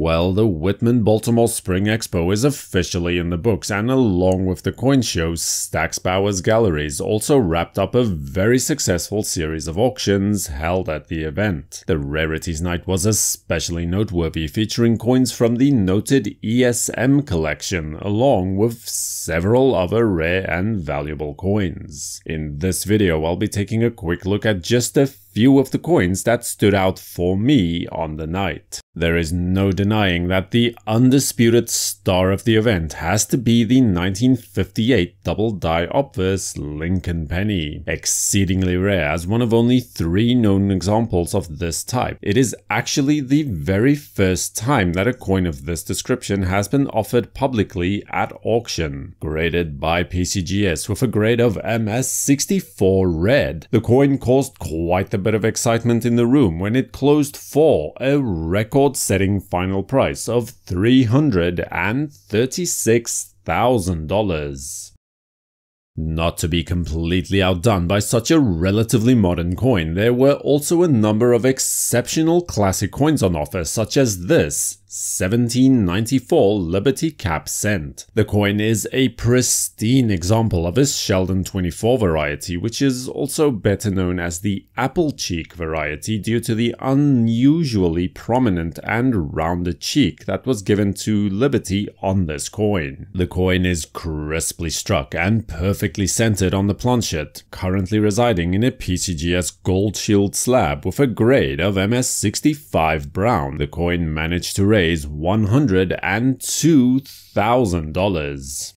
Well, the Whitman Baltimore Spring Expo is officially in the books, and along with the coin show, Stack's Bowers Galleries also wrapped up a very successful series of auctions held at the event. The Rarities Night was especially noteworthy, featuring coins from the noted ESM collection, along with several other rare and valuable coins. In this video, I'll be taking a quick look at just a few of the coins that stood out for me on the night. There is no denying that the undisputed star of the event has to be the 1958 double-die Obverse Lincoln penny. Exceedingly rare, as one of only 3 known examples of this type. It is actually the very first time that a coin of this description has been offered publicly at auction. Graded by PCGS with a grade of MS64 red, the coin caused quite a bit of excitement in the room when it closed for a record-setting final price of $336,000. Not to be completely outdone by such a relatively modern coin, there were also a number of exceptional classic coins on offer, such as this 1794 Liberty Cap cent. The coin is a pristine example of a Sheldon 24 variety, which is also better known as the apple cheek variety due to the unusually prominent and rounded cheek that was given to Liberty on this coin. The coin is crisply struck and perfectly centered on the planchet, currently residing in a PCGS Gold Shield slab with a grade of MS65 brown. The coin managed to raise $102,000.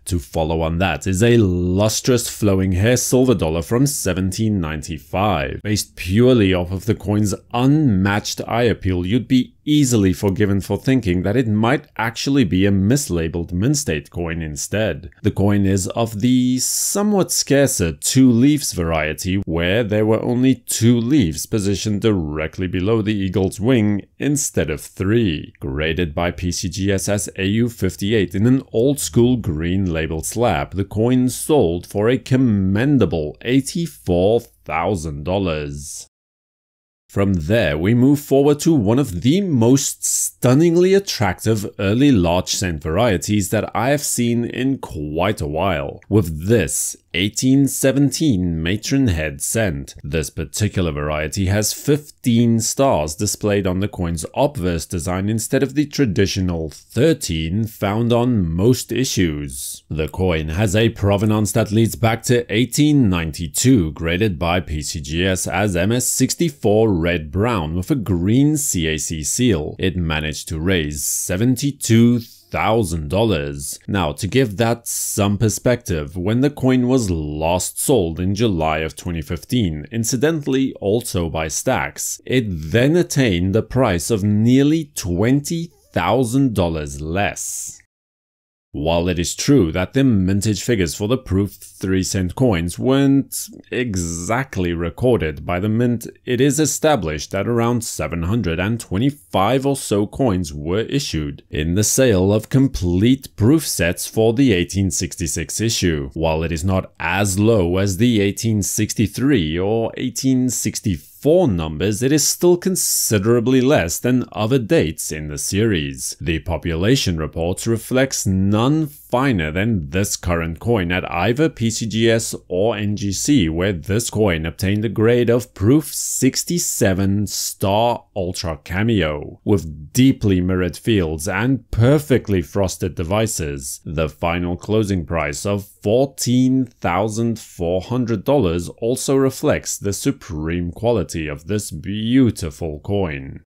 To follow on that is a lustrous flowing hair silver dollar from 1795. Based purely off of the coin's unmatched eye appeal, you'd be easily forgiven for thinking that it might actually be a mislabeled mint state coin instead. The coin is of the somewhat scarcer 2 leaves variety, where there were only 2 leaves positioned directly below the eagle's wing instead of 3. Graded by PCGS as AU58 in an old school green labeled slab, the coin sold for a commendable $84,000. From there, we move forward to one of the most stunningly attractive early large cent varieties that I have seen in quite a while, with this 1817 Matron head cent. This particular variety has 15 stars displayed on the coin's obverse design instead of the traditional 13 found on most issues. The coin has a provenance that leads back to 1892, graded by PCGS as MS64 red-brown with a green CAC seal. It managed to raise $72,000. Now, to give that some perspective, when the coin was last sold in July of 2015, incidentally also by Stacks, it then attained the price of nearly $20,000 less. While it is true that the mintage figures for the proof 3-cent coins weren't exactly recorded by the mint, it is established that around 725 or so coins were issued in the sale of complete proof sets for the 1866 issue. While it is not as low as the 1863 or 1864 numbers, it is still considerably less than other dates in the series. The population reports reflects none finer than this current coin at either PCGS or NGC, where this coin obtained a grade of proof 67 star ultra cameo. With deeply mirrored fields and perfectly frosted devices, the final closing price of $14,400 also reflects the supreme quality of this beautiful coin.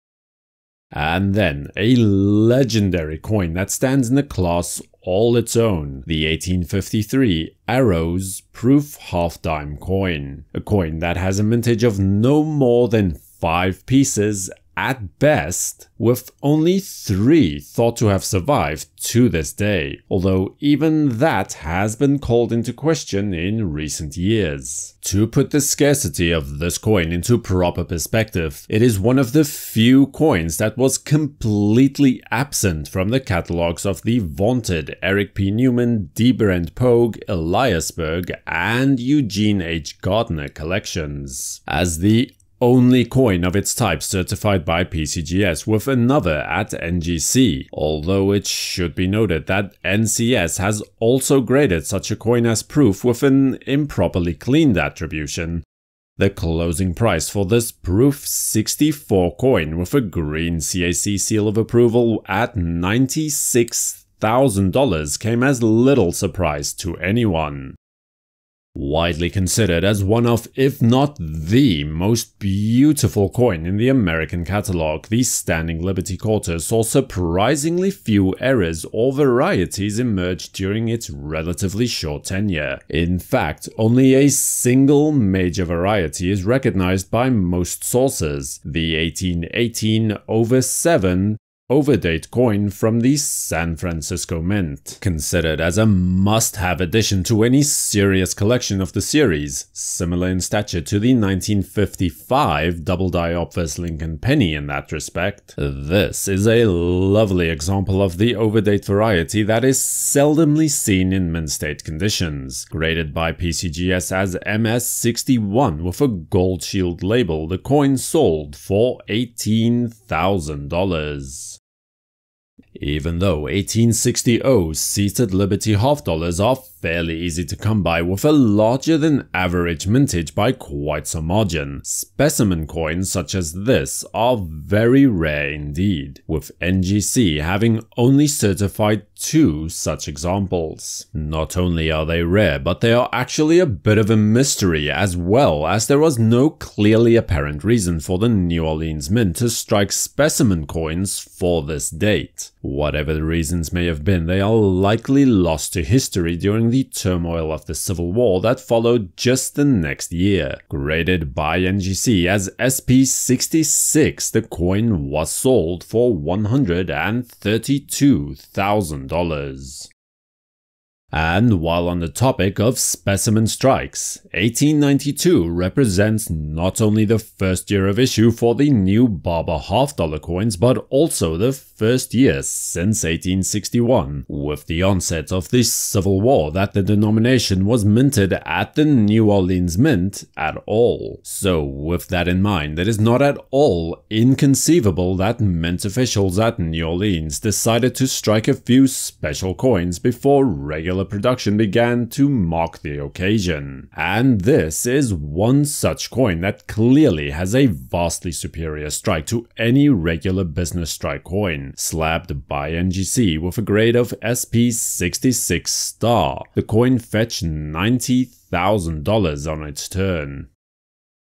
And then, a legendary coin that stands in a class all its own, the 1853 Arrows Proof Half-Dime coin. A coin that has a mintage of no more than 5 pieces at best, with only 3 thought to have survived to this day, although even that has been called into question in recent years. To put the scarcity of this coin into proper perspective, it is one of the few coins that was completely absent from the catalogs of the vaunted Eric P. Newman, D. Brent Pogue, Eliasberg, and Eugene H. Gardner collections. As the only coin of its type certified by PCGS, with another at NGC, although it should be noted that NCS has also graded such a coin as proof with an improperly cleaned attribution. The closing price for this Proof 64 coin with a green CAC seal of approval at $96,000 came as little surprise to anyone. Widely considered as one of, if not the most beautiful coin in the American catalog, the Standing Liberty Quarter saw surprisingly few errors or varieties emerge during its relatively short tenure. In fact, only a single major variety is recognized by most sources, the 1818 over 7 overdate coin from the San Francisco Mint, considered as a must-have addition to any serious collection of the series, similar in stature to the 1955 double-die Obverse Lincoln penny in that respect. This is a lovely example of the overdate variety that is seldomly seen in mint state conditions. Graded by PCGS as MS61 with a gold shield label, the coin sold for $18,000. Even though 1860 seated Liberty half dollars are fairly easy to come by with a larger than average mintage by quite some margin, specimen coins such as this are very rare indeed, with NGC having only certified 2 such examples. Not only are they rare, but they are actually a bit of a mystery, as well as there was no clearly apparent reason for the New Orleans Mint to strike specimen coins for this date. Whatever the reasons may have been, they are likely lost to history during the turmoil of the Civil War that followed just the next year. Graded by NGC as SP66, the coin was sold for $132,000. And while on the topic of specimen strikes, 1892 represents not only the first year of issue for the new Barber half-dollar coins, but also the first year since 1861, with the onset of the Civil War, that the denomination was minted at the New Orleans Mint at all. So with that in mind, it is not at all inconceivable that mint officials at New Orleans decided to strike a few special coins before regular production began to mark the occasion. And this is one such coin that clearly has a vastly superior strike to any regular business strike coin, slabbed by NGC with a grade of SP66 star. The coin fetched $90,000 on its turn.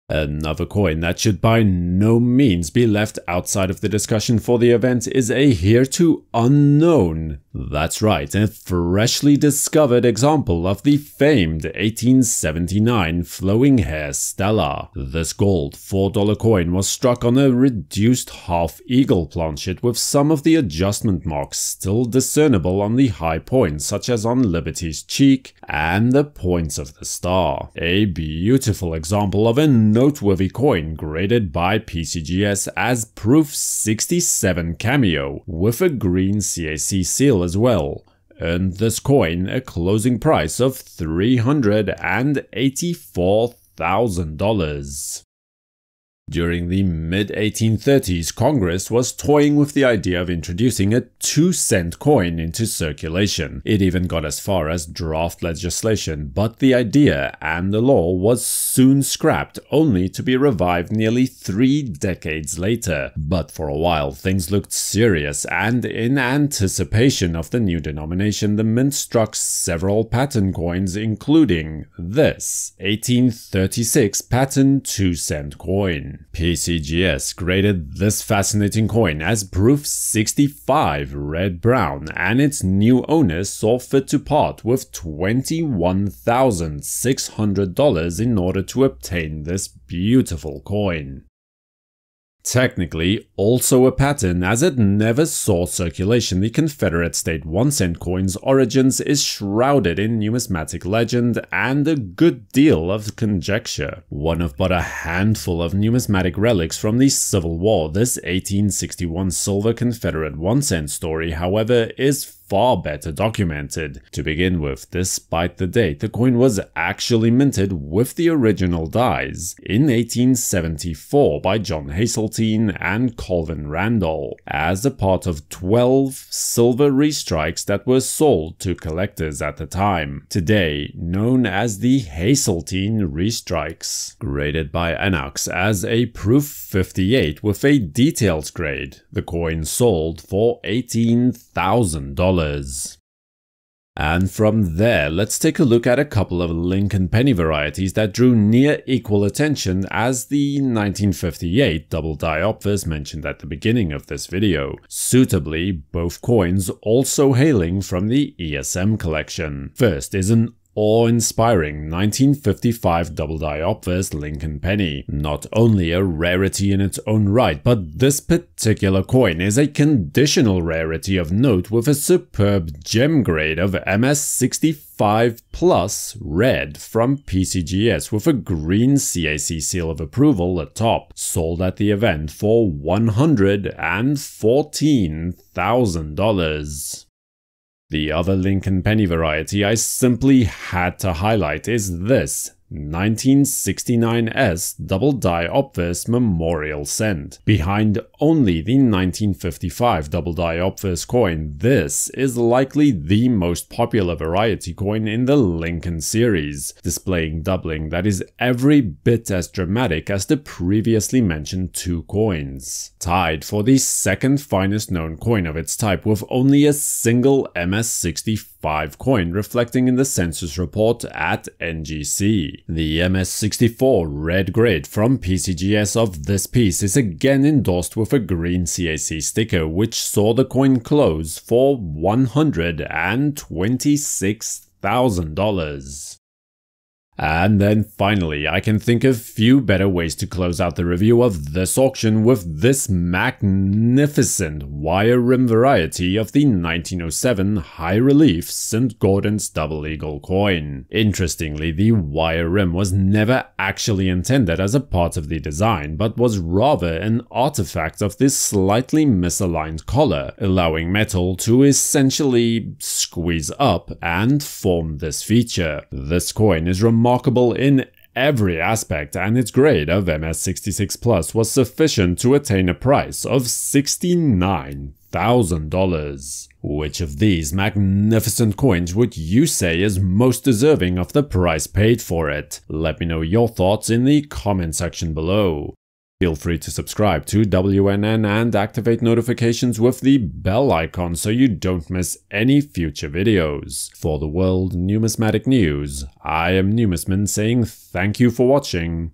Another coin that should by no means be left outside of the discussion for the event is a hereto unknown, that's right, a freshly discovered example of the famed 1879 flowing hair Stella. This gold $4 coin was struck on a reduced half eagle planchet with some of the adjustment marks still discernible on the high points, such as on Liberty's cheek and the points of the star. A beautiful example of a noteworthy coin graded by PCGS as Proof 67 Cameo with a green CAC seal as well, earned this coin a closing price of $384,000. During the mid-1830s, Congress was toying with the idea of introducing a 2-cent coin into circulation. It even got as far as draft legislation, but the idea and the law was soon scrapped, only to be revived nearly 3 decades later. But for a while, things looked serious, and in anticipation of the new denomination, the mint struck several pattern coins, including this 1836 pattern 2-cent coin. PCGS graded this fascinating coin as Proof 65 red-brown, and its new owners saw fit to part with $21,600 in order to obtain this beautiful coin. Technically also a pattern, as it never saw circulation, the Confederate state 1-cent coin's origins is shrouded in numismatic legend and a good deal of conjecture. One of but a handful of numismatic relics from the Civil War, this 1861 silver Confederate 1-cent story, however, is far better documented. To begin with, despite the date, the coin was actually minted with the original dies in 1874 by John Hasteltine and Colvin Randall as a part of 12 silver restrikes that were sold to collectors at the time, today known as the Hasteltine restrikes. Graded by Enox as a Proof 58 with a details grade, the coin sold for $18,000. And from there, let's take a look at a couple of Lincoln penny varieties that drew near equal attention as the 1958 double die Obverse mentioned at the beginning of this video. Suitably, both coins also hailing from the ESM collection. First is an awe-inspiring 1955 double die Obverse Lincoln penny. Not only a rarity in its own right, but this particular coin is a conditional rarity of note with a superb gem grade of MS65 plus red from PCGS with a green CAC seal of approval atop, sold at the event for $114,000. The other Lincoln penny variety I simply had to highlight is this 1969S double die Obverse Memorial Cent. Behind only the 1955 double die Obverse coin, this is likely the most popular variety coin in the Lincoln series, displaying doubling that is every bit as dramatic as the previously mentioned two coins. Tied for the second finest known coin of its type with only a single MS65 coin reflecting in the census report at NGC. The MS64 red grade from PCGS of this piece is again endorsed with a green CAC sticker, which saw the coin close for $126,000. And then finally, I can think of few better ways to close out the review of this auction with this magnificent wire rim variety of the 1907 high relief St. Gordon's double eagle coin. Interestingly, the wire rim was never actually intended as a part of the design, but was rather an artifact of this slightly misaligned collar, allowing metal to essentially squeeze up and form this feature. This coin is remarkable in every aspect, and its grade of MS66 Plus was sufficient to attain a price of $69,000. Which of these magnificent coins would you say is most deserving of the price paid for it? Let me know your thoughts in the comment section below. Feel free to subscribe to WNN and activate notifications with the bell icon so you don't miss any future videos. For the World Numismatic News, I am Numisman saying thank you for watching,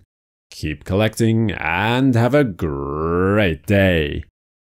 keep collecting, and have a great day.